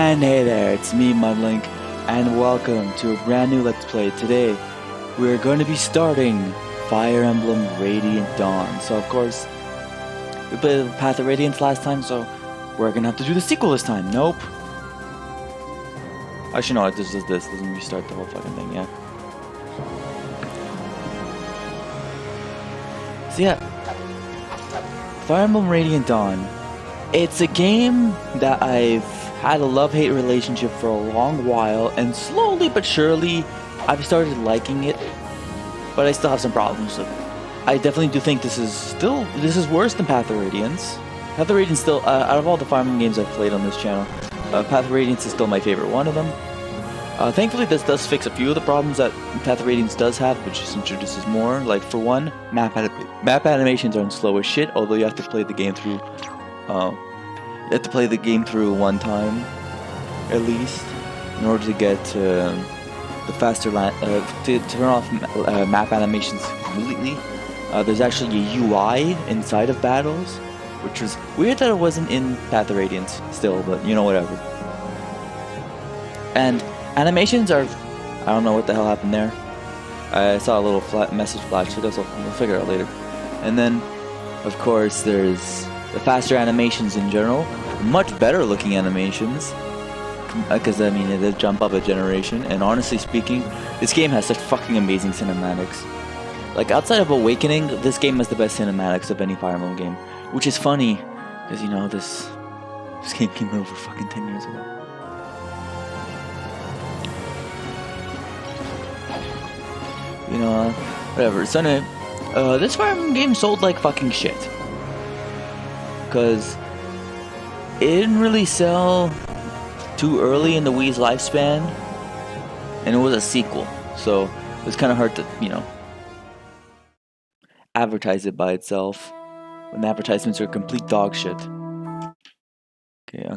And hey there, it's me, Mudlink, and welcome to a brand new Let's Play. Today, we're going to be starting Fire Emblem Radiant Dawn. So, of course, we played the Path of Radiance last time, so we're going to have to do the sequel this time. Nope. Actually, no, it just does this. It doesn't restart the whole fucking thing, yeah. So, yeah. Fire Emblem Radiant Dawn. It's a game that I've had a love-hate relationship for a long while, and slowly but surely I've started liking it, but I still have some problems with it. I definitely do think this is worse than Path of Radiance. Path of Radiance still, out of all the Fire Emblem games I've played on this channel, Path of Radiance is still my favorite one of them. Thankfully this does fix a few of the problems that Path of Radiance does have, which just introduces more. Like, for one, map animations are slow as shit, although you have to play the game through one time, at least, in order to get the faster to turn off map animations completely. There's actually a UI inside of battles, which was weird that it wasn't in Path of Radiance still, but you know, whatever. And animations are, I don't know what the hell happened there. I saw a little message flash, so I guess we'll figure it out later. And then, of course, there's the faster animations in general, much better looking animations, because I mean, they jump up a generation. And honestly speaking, this game has such fucking amazing cinematics. Like, outside of Awakening, this game has the best cinematics of any Fire Emblem game, which is funny, because, you know, this game came out over fucking 10 years ago. You know, whatever. So anyway, this Fire Emblem game sold like fucking shit, because it didn't really sell too early in the Wii's lifespan, and it was a sequel, so it was kind of hard to, you know, advertise it by itself when the advertisements are complete dog shit. Okay. No,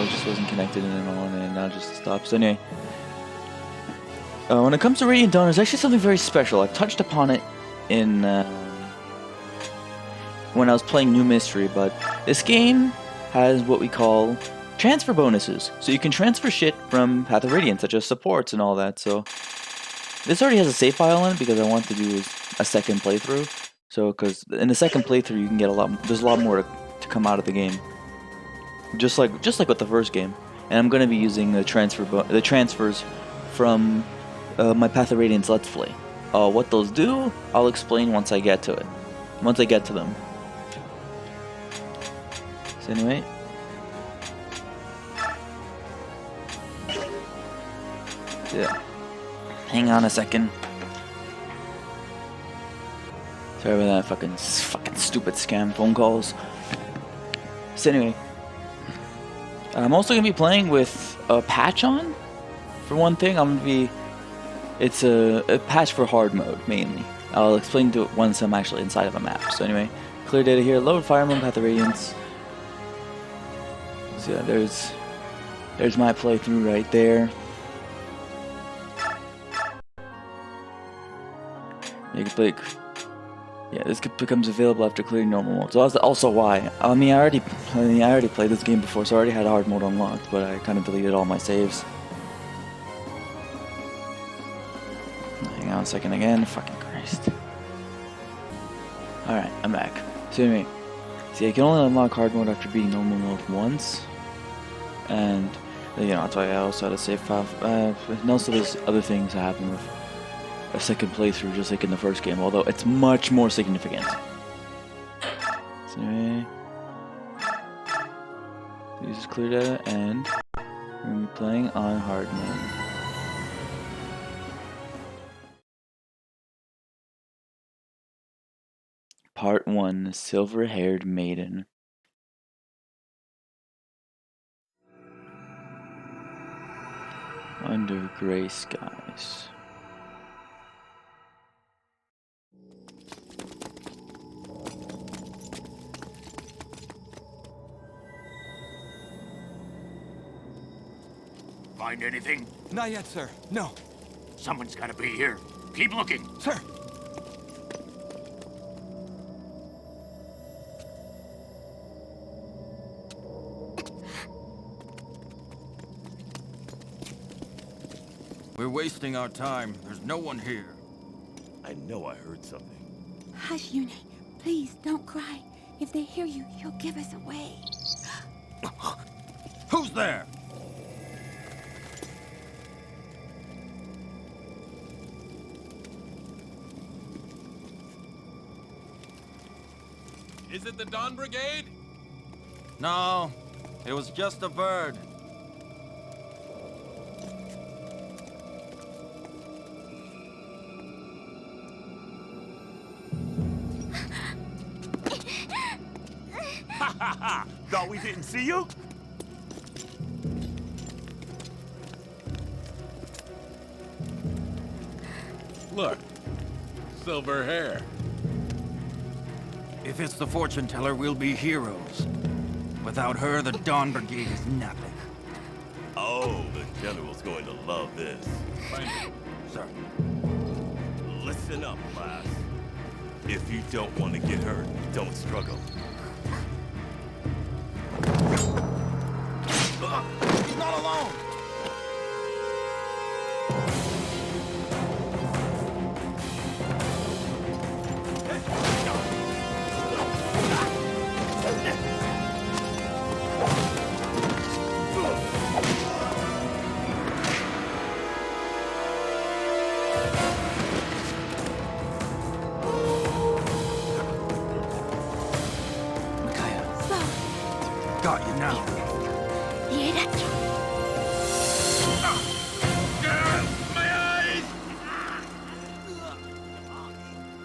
it just wasn't connected and on, and now it just stopped. So anyway, when it comes to Radiant Dawn, there's actually something very special. I touched upon it in when I was playing New Mystery, but this game has what we call transfer bonuses. So you can transfer shit from Path of Radiance, such as supports and all that. So this already has a save file in it because I want to do a second playthrough. So, because in the second playthrough you can get there's a lot more to come out of the game, just like with the first game. And I'm going to be using the transfers from my Path of Radiance Let's Play. What those do, I'll explain once I get to it. Once I get to them. So anyway, yeah. Hang on a second. Sorry about that fucking stupid scam phone calls. So anyway, I'm also gonna be playing with a patch on. For one thing, it's a patch for hard mode mainly. I'll explain to it once I'm actually inside of a map. So anyway, clear data here. Load Fire Emblem Path of Radiance. So yeah, there's my playthrough right there. You can play. Yeah, this becomes available after clearing normal mode. So that's also why. I mean, I already played this game before, so I already had hard mode unlocked, but I kind of deleted all my saves. Hang on a second again. Fucking Christ. Alright, I'm back. So anyway, see, I can only unlock hard mode after beating normal mode once. And, you know, that's why I also had a save file. And also there's other things that happen with a second playthrough, just like in the first game, although it's much more significant. So anyway, this is clear data, and we're going to be playing on hard mode. Part 1, the Silver-Haired Maiden. Under gray skies. Find anything? Not yet, sir. No. Someone's gotta be here. Keep looking. Sir. We're wasting our time. There's no one here. I know I heard something. Hush, Yune. Please, don't cry. If they hear you, you'll give us away. Who's there? Is it the Dawn Brigade? No, it was just a bird. Ha ha ha! Thought we didn't see you? Look, silver hair. If it's the fortune teller, we'll be heroes. Without her, the Dawn Brigade is nothing. Oh, the General's going to love this. Find it. Sir. Listen up, class. If you don't want to get hurt, don't struggle. He's not alone! Mikaya, So, got you now.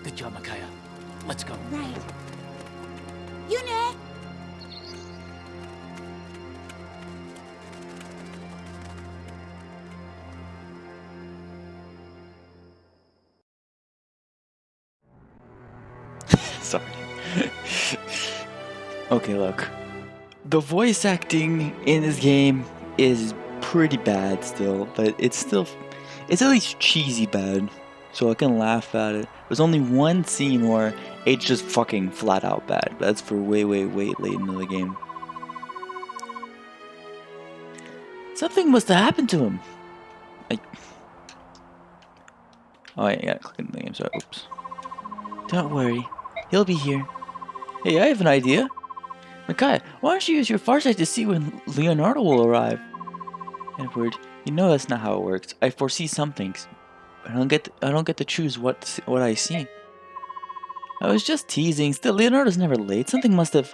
Good job, Mikaya. Let's go. right. Yune! Sorry. Okay, look. The voice acting in this game is pretty bad still, but it's at least cheesy bad, so I can laugh at it. There's only one scene where it's just fucking flat out bad. That's for way, way, way late into the game. Something must have happened to him. Oh, I gotta click in the game, sorry, oops. Don't worry, he'll be here. Hey, I have an idea. Mikaya, why don't you use your farsight to see when Leonardo will arrive? Edward, you know that's not how it works. I foresee some things. I don't get to choose what I see. I was just teasing. Still, Leonardo's never late. Something must have...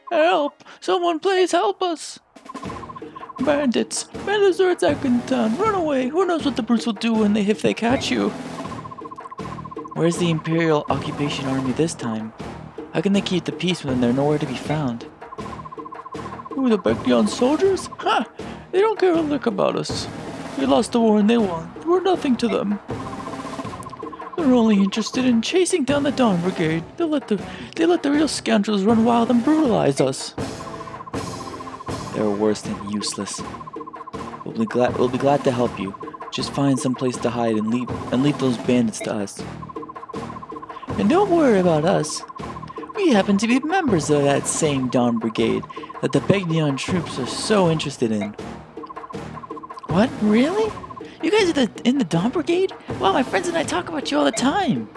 Help! Someone please help us! Bandits! Bandits are attacking town. Run away! Who knows what the brutes will do if they catch you? Where's the Imperial Occupation Army this time? How can they keep the peace when they're nowhere to be found? Ooh, the Backyard soldiers? Ha! They don't care a lick about us. We lost the war and they won. We're nothing to them. They're only interested in chasing down the Dawn Brigade. They let the real scoundrels run wild and brutalize us. They're worse than useless. We'll be glad to help you. Just find some place to hide and leave those bandits to us. And don't worry about us. We happen to be members of that same Dawn Brigade that the Begnion troops are so interested in. What? Really? You guys are in the Dawn Brigade? Wow, my friends and I talk about you all the time.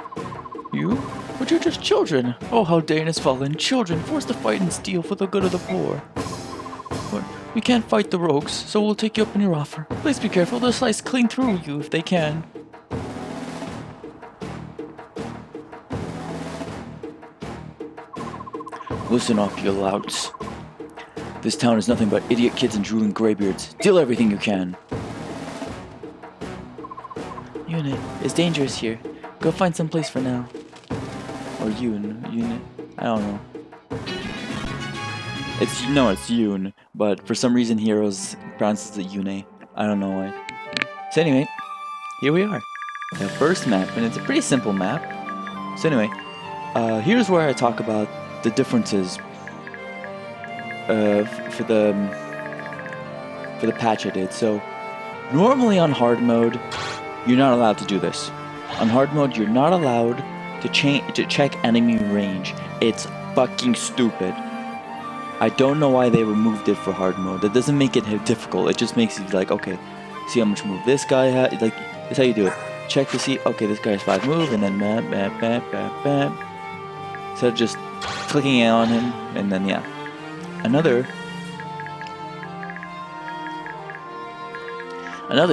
You? But you're just children. Oh, how Dane has fallen. Children forced to fight and steal for the good of the poor. But we can't fight the rogues, so we'll take you up on your offer. Please be careful, they'll slice clean through you if they can. Listen up, you louts. This town is nothing but idiot kids and drooling graybeards. Steal everything you can. Unit, it's dangerous here. Go find some place for now. Or Unit. I don't know. It's Yoon, but for some reason Heroes pronounces it Yune. I don't know why. So anyway, here we are. The first map, and it's a pretty simple map. So anyway, here's where I talk about the differences for the patch I did. So normally on hard mode, you're not allowed to do this. On hard mode, you're not allowed to check enemy range. It's fucking stupid. I don't know why they removed it for hard mode. That doesn't make it difficult. It just makes it like, okay, see how much move this guy had. Like, that's how you do it. Check to see, okay, this guy has 5 move, and then bam, bam, bam, bam, bam. Instead of just clicking on him, and then, yeah. Another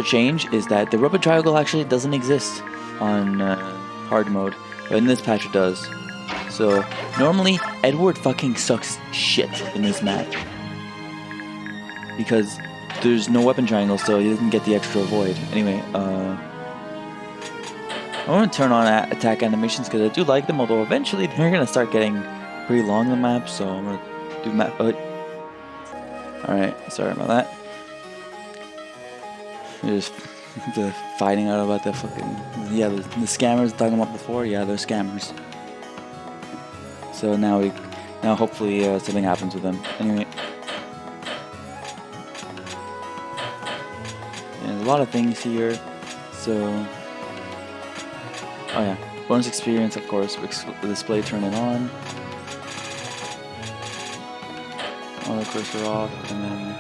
change is that the rubber triangle actually doesn't exist on hard mode, but in this patch it does. So, normally, Edward fucking sucks shit in this map. Because there's no weapon triangle, so he doesn't get the extra avoid. Anyway, I want to turn on attack animations because I do like them, although eventually they're going to start getting pretty long, the map, so I'm going to do map... Alright, sorry about that. Just fighting out about the fucking... Yeah, the scammers talking about before, yeah, they're scammers. So now hopefully something happens with them. Anyway. There's a lot of things here, so... Oh yeah, bonus experience, of course, the display, turn it on. Auto cursor off, and then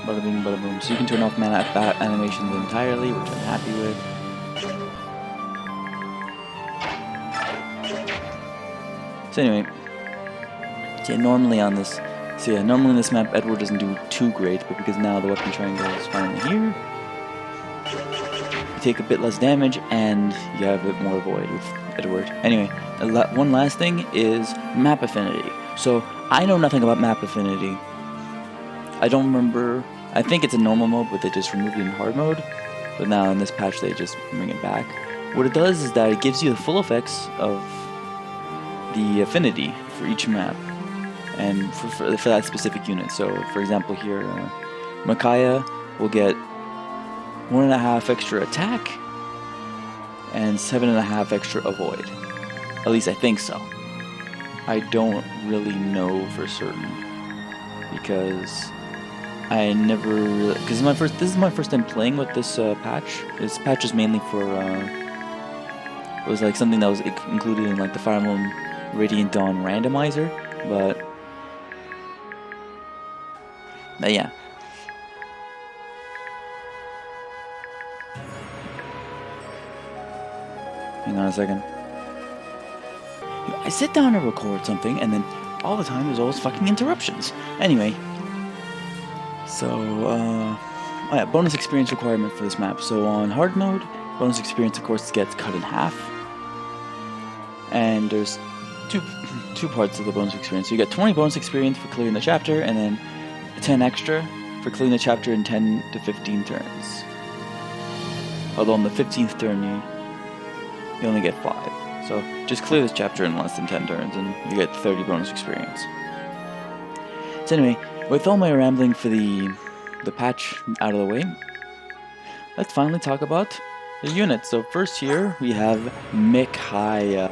bada bing, bada boom. So you can turn off mana animations entirely, which I'm happy with. So anyway, normally in this map, Edward doesn't do too great, but because now the weapon triangle is finally here, you take a bit less damage, and you have a bit more void with Edward. Anyway, one last thing is map affinity. So, I know nothing about map affinity. I don't remember... I think it's a normal mode, but they just removed it in hard mode. But now in this patch, they just bring it back. What it does is that it gives you the full effects of the affinity for each map. And for that specific unit. So, for example here, Mikaya will get 1.5 extra attack and 7.5 extra avoid. At least I think so. I don't really know for certain because I never because this is my first time playing with this patch. This patch is mainly for it was like something that was included in like the Fire Emblem Radiant Dawn randomizer, but yeah. Hang on a second. I sit down to record something, and then all the time there's always fucking interruptions. Anyway, so, oh yeah, bonus experience requirement for this map. So on hard mode, bonus experience, of course, gets cut in half. And there's two parts of the bonus experience. So you get 20 bonus experience for clearing the chapter, and then 10 extra for clearing the chapter in 10 to 15 turns. Although on the 15th turn, you only get 5. So just clear this chapter in less than 10 turns and you get 30 bonus experience. So anyway, with all my rambling for the patch out of the way, let's finally talk about the units. So first here we have Mikaya.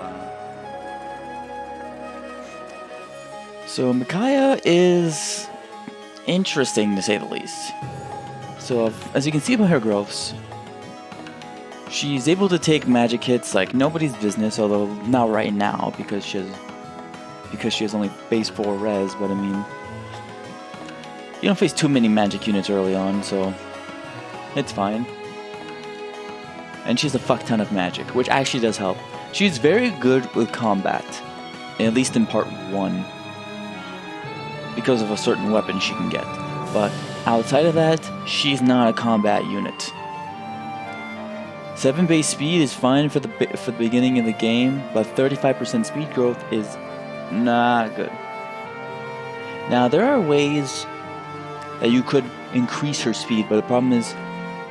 So Mikaya is interesting to say the least. So as you can see by her growths, she's able to take magic hits like nobody's business, although not right now because she has only base 4 res, but I mean, you don't face too many magic units early on, so it's fine. And she has a fuck ton of magic, which actually does help. She's very good with combat, at least in part 1, because of a certain weapon she can get. But outside of that, she's not a combat unit. 7 base speed is fine for the beginning of the game, but 35% speed growth is not good. Now there are ways that you could increase her speed, but the problem is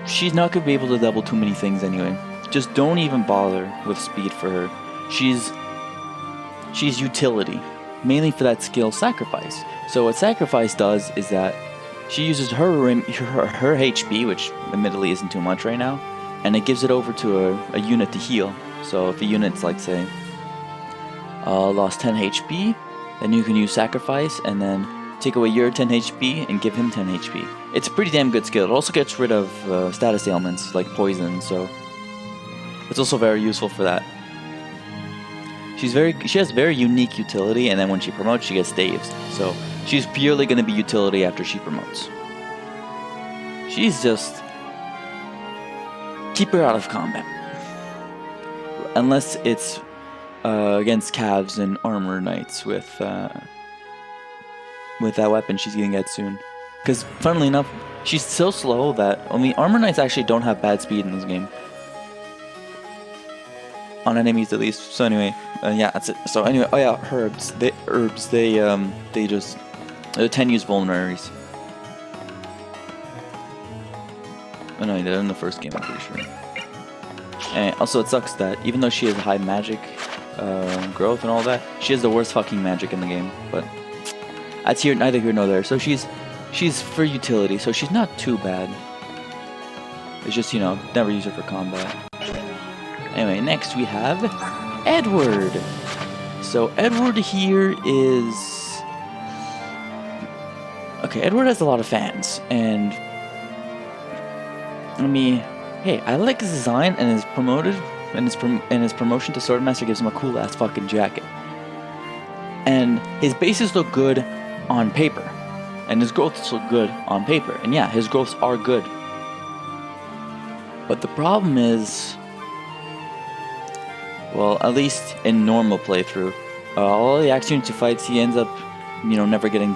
she's not going to be able to double too many things anyway. Just don't even bother with speed for her. She's utility, mainly for that skill Sacrifice. So what Sacrifice does is that she uses her HP, which admittedly isn't too much right now, and it gives it over to a unit to heal. So if a unit's like, say, lost 10 HP, then you can use Sacrifice and then take away your 10 HP and give him 10 HP. It's a pretty damn good skill. It also gets rid of status ailments like poison, so it's also very useful for that. She has very unique utility, and then when she promotes, she gets staves. So she's purely going to be utility after she promotes. She's just keep her out of combat. Unless it's against calves and armor knights with that weapon she's gonna get soon. Because, funnily enough, she's so slow that, I mean, armor knights actually don't have bad speed in this game. On enemies, at least. So anyway, yeah, that's it. So anyway, oh yeah, herbs. They just... They're 10 use vulneraries. Oh no, they're in the first game, I'm pretty sure. And also, it sucks that, even though she has high magic growth and all that, she has the worst fucking magic in the game. But that's neither here nor there. So she's for utility, so she's not too bad. It's just, you know, never use her for combat. Anyway, next we have Edward. So Edward here is... Okay, Edward has a lot of fans, and... I mean, hey, I like his design, and his promoted... And his promotion to Swordmaster gives him a cool ass fucking jacket. And his bases look good on paper. And his growths look good on paper. And yeah, his growths are good. But the problem is... Well, at least in normal playthrough, all the axe units he fights, he ends up, you know, never getting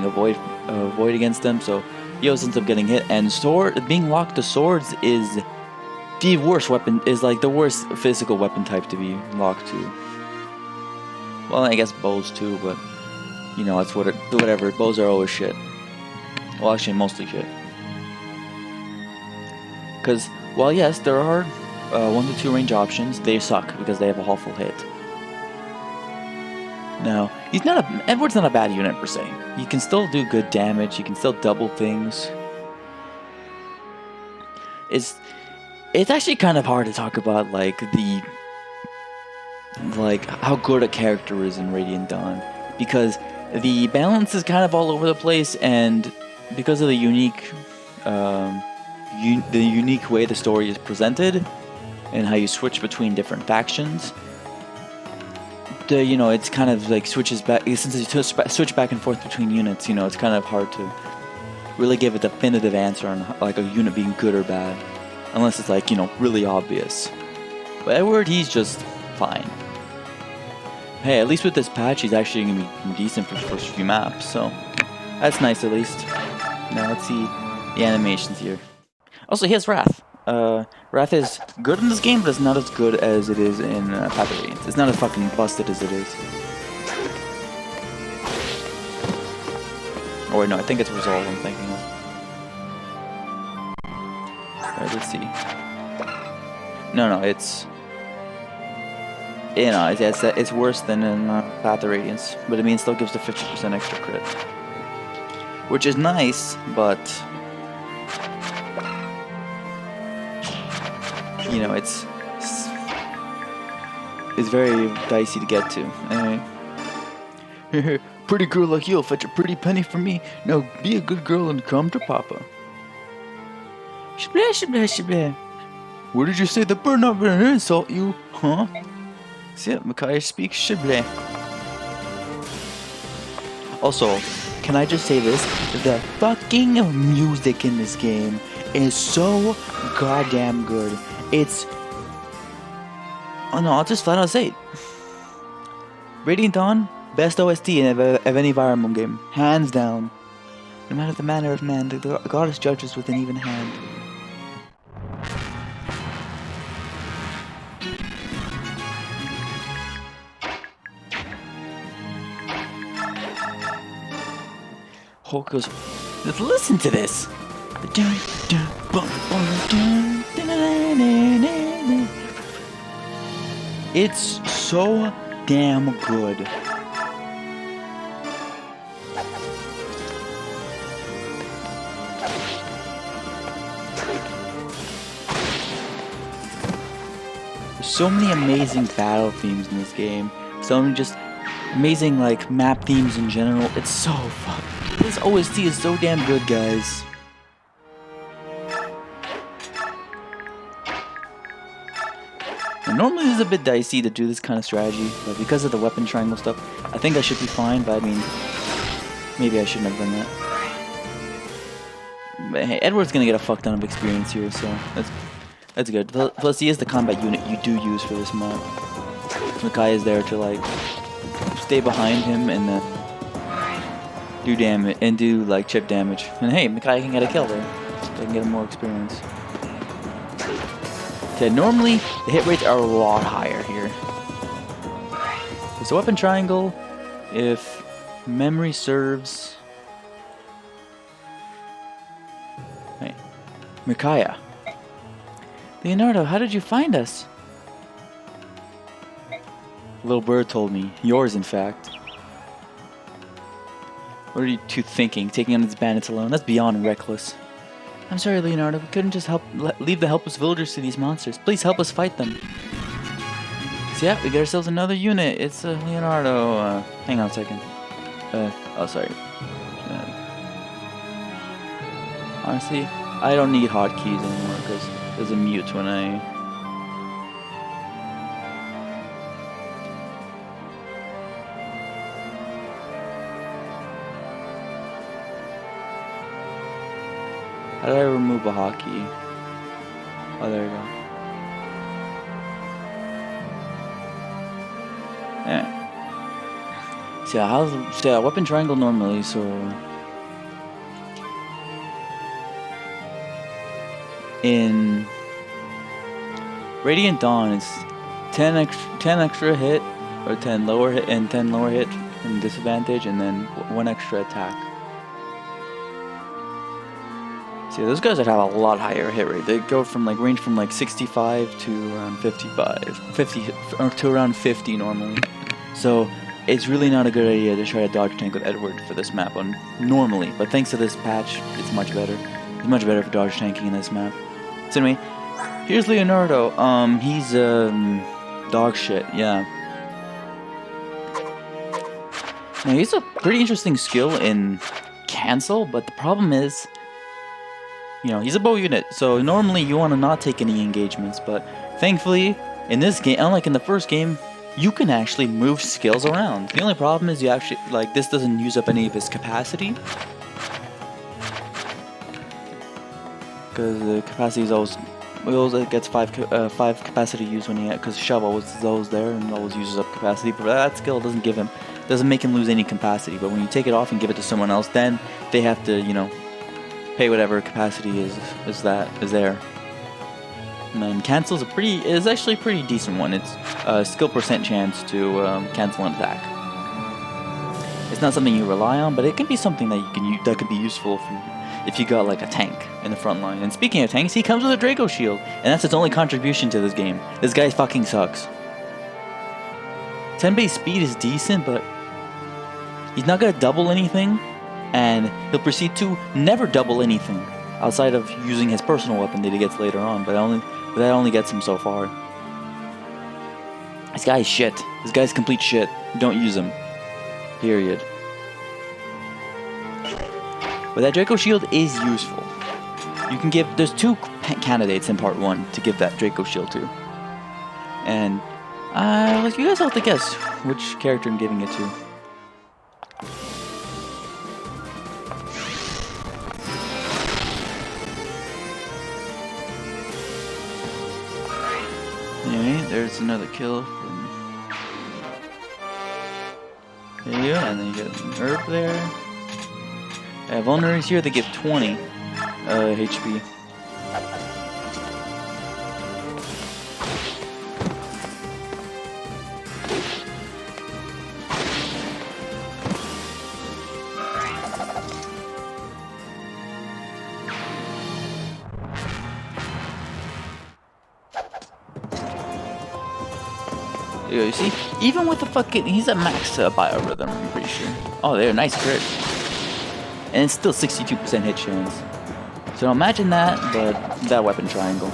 a void against them. So he always ends up getting hit. And being locked to swords is the worst weapon. Is like the worst physical weapon type to be locked to. Well, I guess bows too, but you know, it's whatever. Bows are always shit. Well, actually, mostly shit. Because, well, yes, there are 1 to 2 range options. They suck because they have a awful hit. Now, Edward's not a bad unit per se. He can still do good damage. He can still double things. It's actually kind of hard to talk about like how good a character is in Radiant Dawn, because the balance is kind of all over the place, and because of the unique way the story is presented and how you switch between different factions, it's kind of like switches back, since you switch back and forth between units. You know, it's kind of hard to really give a definitive answer on like a unit being good or bad, unless it's like, you know, really obvious. But Edward, he's just fine. Hey, at least with this patch, he's actually gonna be decent for the first few maps, so that's nice at least. Now let's see the animations here. Also, he has Wrath. Wrath is good in this game, but it's not as good as it is in Path of Radiance. It's not as fucking busted as it is. Oh wait, no, I think it's Resolve I'm thinking of. Alright, let's see. No, it's... You know, it's worse than in Path of Radiance, but it means still gives the 50% extra crit. Which is nice, but... You know, it's very dicey to get to. Anyway. Pretty girl like you'll fetch a pretty penny from me. Now be a good girl and come to Papa. Shablah, shablah, shablah. What did you say? The bird not gonna insult you, huh? See it, Mikaya speaks Shibboleth. Also, can I just say this? The fucking music in this game is so goddamn good. It's... Oh no, I'll just flat out say it. Radiant Dawn, best OST of any Fire Emblem game. Hands down. No matter the manner of man, the goddess judges with an even hand. Hulk goes, let's listen to this. It's so damn good. There's so many amazing battle themes in this game. So many just amazing like map themes in general. It's so fun. This OST is so damn good, guys. And normally it's a bit dicey to do this kind of strategy, but because of the weapon triangle stuff, I think I should be fine, but I mean, maybe I shouldn't have done that. But hey, Edward's gonna get a fuck ton of experience here, so That's good. Plus, he is the combat unit you do use for this map. Mikaya is there to like stay behind him and then do damage and do like chip damage. And hey, Mikaya can get a kill there. They can get more experience. Okay, normally the hit rates are a lot higher here. So weapon triangle, if memory serves. Hey, Mikaya. Leonardo, how did you find us? Little bird told me. Yours, in fact. What are you two thinking? Taking on these bandits alone? That's beyond reckless. I'm sorry, Leonardo. We couldn't just leave the helpless villagers to these monsters. Please help us fight them. So yeah, we got ourselves another unit. It's Leonardo. Hang on a second. Oh, sorry. Honestly, I don't need hotkeys anymore because there's a mute when I... How did I remove a hotkey? Oh, there we go. Yeah. So yeah, how's weapon triangle normally? So in Radiant Dawn, it's 10 extra hit, or 10 lower hit, and 10 lower hit and disadvantage, and then 1 extra attack. See, those guys would have a lot higher hit rate. They go from like range from like 65 to around 50 or to around 50 normally. So it's really not a good idea to try to dodge tank with Edward for this map normally. But thanks to this patch, it's much better. It's much better for dodge tanking in this map. So anyway, here's Leonardo. He's dog shit. Yeah. Now he's a pretty interesting skill in cancel, but the problem is, you know, he's a bow unit, so normally you want to not take any engagements, but thankfully, in this game, unlike in the first game, you can actually move skills around. The only problem is you actually, like, this doesn't use up any of his capacity. Because the capacity is always gets 5 capacity use when he, because shovel is always there and always uses up capacity, but that skill doesn't make him lose any capacity, but when you take it off and give it to someone else, then they have to, you know, pay whatever capacity is there. And then cancel is actually a pretty decent one. It's a skill percent chance to cancel an attack. It's not something you rely on, but it can be something that you can that could be useful if you got like a tank in the front line. And speaking of tanks, he comes with a Draco shield, and that's its only contribution to this game. This guy fucking sucks. 10 base speed is decent, but he's not gonna double anything. And he'll proceed to never double anything outside of using his personal weapon that he gets later on, but that only gets him so far. This guy's shit. This guy's complete shit. Don't use him. Period. But that Draco shield is useful. You can give... There's 2 candidates in part 1 to give that Draco shield to. And you guys have to guess which character I'm giving it to. There's another kill from there you go, and then you get an herb there. I have vulneraries here that give 20 HP. You see, even with the fucking, he's a max biorhythm, I'm pretty sure. Oh, there, nice crit. And it's still 62% hit chance. So imagine that, but that weapon triangle.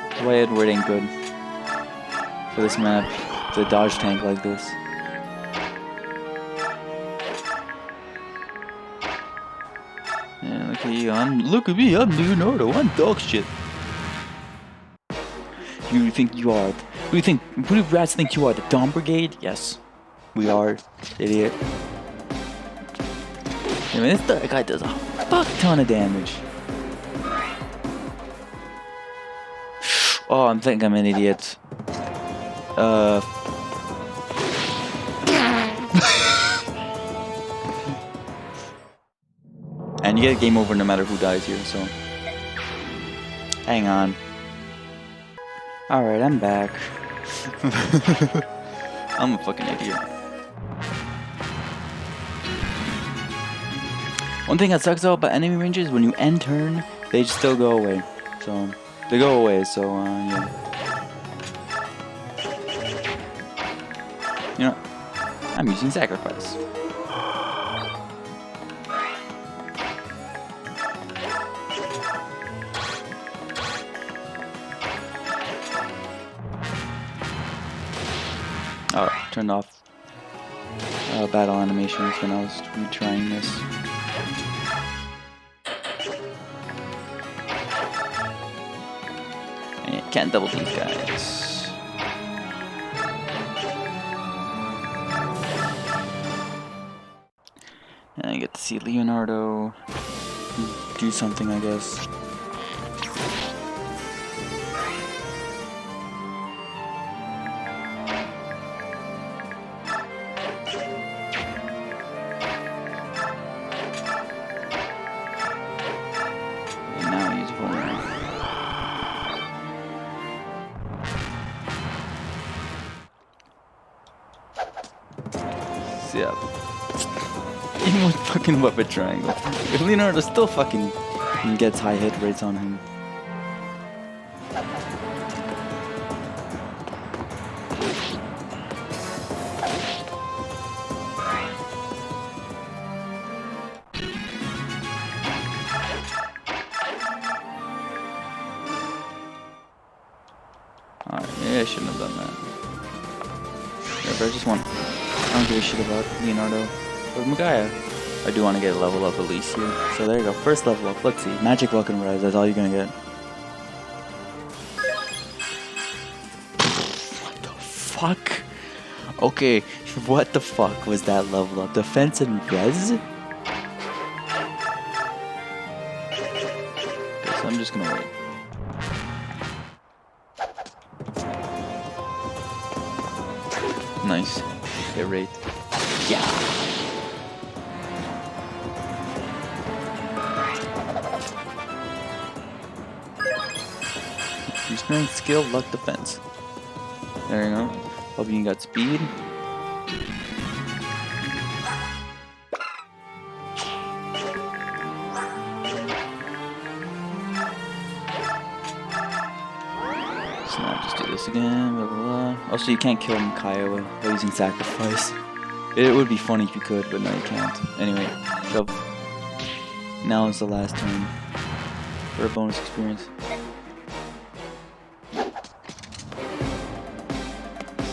That's why Edward ain't good for this map, to dodge tank like this. Yeah, look at you, look at me, I'm Leonardo, I'm dog shit. You think you are, who do rats think you are, the Dawn Brigade? Yes, we are, idiot. I mean, this guy does a fuck ton of damage. Oh, I'm thinking I'm an idiot. And you get a game over no matter who dies here, so... Hang on. Alright, I'm back. I'm a fucking idiot. One thing that sucks though about enemy ranges, when you end turn, they still go away. So, they go away, so, yeah. You know, I'm using sacrifice. Oh, turned off battle animations when I was retrying this. And can't double these guys. And I get to see Leonardo do something, I guess. Yeah. Even with fucking weapon triangle, Leonardo still fucking gets high hit rates on him. Alright, maybe I shouldn't have done that. Whatever, I just want... I don't give a shit about Leonardo or Mikaya. I do want to get a level up at least here. So there you go. First level up. Let's see. Magic, luck, and res. That's all you're going to get. What the fuck? Okay. What the fuck was that level up? Defense and res? Okay, so I'm just going to wait. Nice. Hit rate. Yeah. Your strength, skill, luck, defense. There you go. Hoping you got speed. So now just do this again. Blah, blah, blah. Also, you can't kill Mikaya while using sacrifice. It would be funny if you could, but no, you can't. Anyway, shove. Now is the last turn for a bonus experience.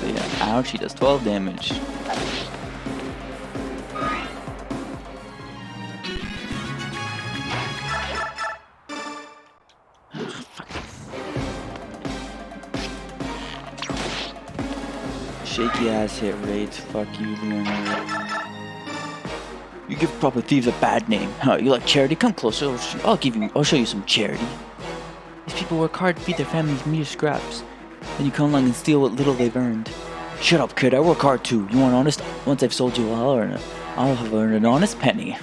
So yeah, ouch, he does 12 damage. Shaky ass hit rate. Fuck you, Leonardo. You give proper thieves a bad name. Huh, you like charity? Come closer. I'll show you some charity. These people work hard to feed their families mere scraps. Then you come along and steal what little they've earned. Shut up, kid. I work hard too. You want honest? Once I've sold you, I'll have earned an honest penny.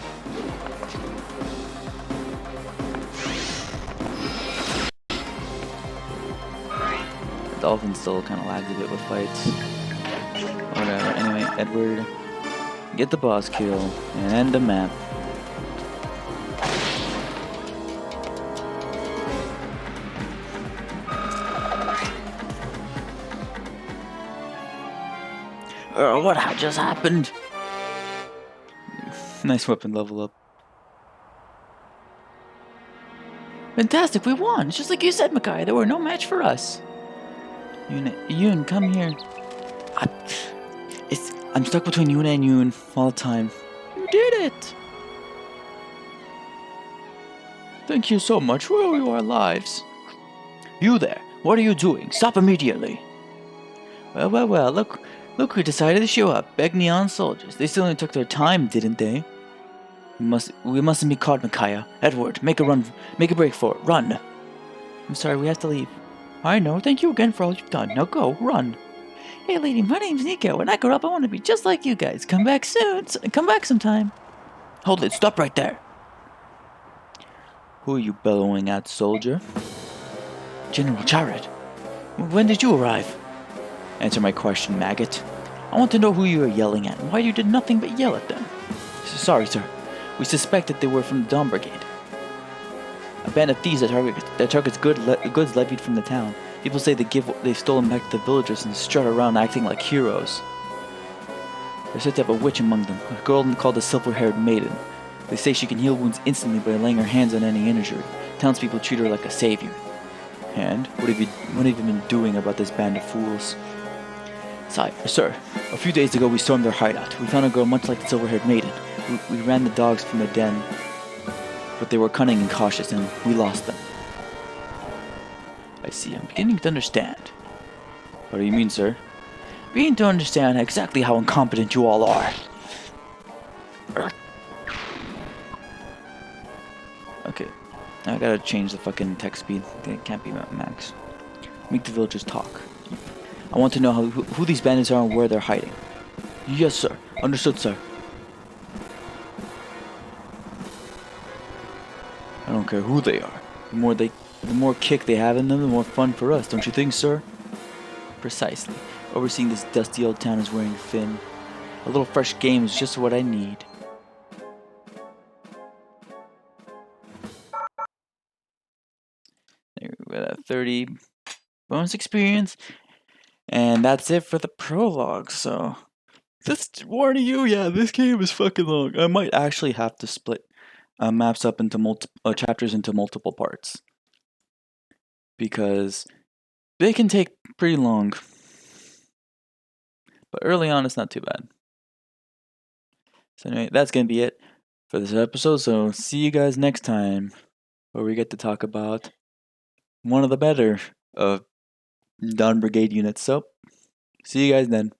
The dolphin still kind of lags a bit with fights. Whatever. Anyway, Edward, get the boss kill and end the map. What just happened? Nice weapon level up. Fantastic, we won! It's just like you said, Mikaya, they were no match for us. Yoon, come here. I'm stuck between Yuna and Yoon all the time. You did it! Thank you so much for all your lives. You there, what are you doing? Stop immediately. Well, look who decided to show up. Beg Neon soldiers. They still only took their time, didn't they? We mustn't be caught, Mikaya. Edward, make a break for it. Run. I'm sorry, we have to leave. I know. Thank you again for all you've done. Now go, run. Hey, lady, my name's Nico. When I grow up, I want to be just like you guys. Come back soon. Come back sometime. Hold it. Stop right there. Who are you bellowing at, soldier? General Jared. When did you arrive? Answer my question, maggot. I want to know who you are yelling at and why you did nothing but yell at them. Sorry, sir. We suspected they were from the Dawn Brigade. A band of thieves that targets goods levied from the town. People say they've stolen back to the villagers and strut around acting like heroes. They're said to have a witch among them, a girl called the Silver-Haired Maiden. They say she can heal wounds instantly by laying her hands on any injury. Townspeople treat her like a savior. And what have you been doing about this band of fools? Sir, a few days ago we stormed their hideout. We found a girl much like the Silver-Haired Maiden. We ran the dogs from the den, but they were cunning and cautious, and we lost them. I see. I'm beginning to understand. What do you mean, sir? Beginning to understand exactly how incompetent you all are. Okay. I gotta change the fucking text speed. It can't be max. Make the villagers talk. I want to know who these bandits are and where they're hiding. Yes, sir. Understood, sir. I don't care who they are. The more kick they have in them, the more fun for us, don't you think, sir? Precisely. Overseeing this dusty old town is wearing thin. A little fresh game is just what I need. There we go, at 30 bonus experience. And that's it for the prologue, so... This warning you, yeah, this game is fucking long. I might actually have to split maps up into chapters into multiple parts. Because they can take pretty long. But early on, it's not too bad. So anyway, that's going to be it for this episode. So see you guys next time, where we get to talk about one of the better of Dawn Brigade units. So see you guys then.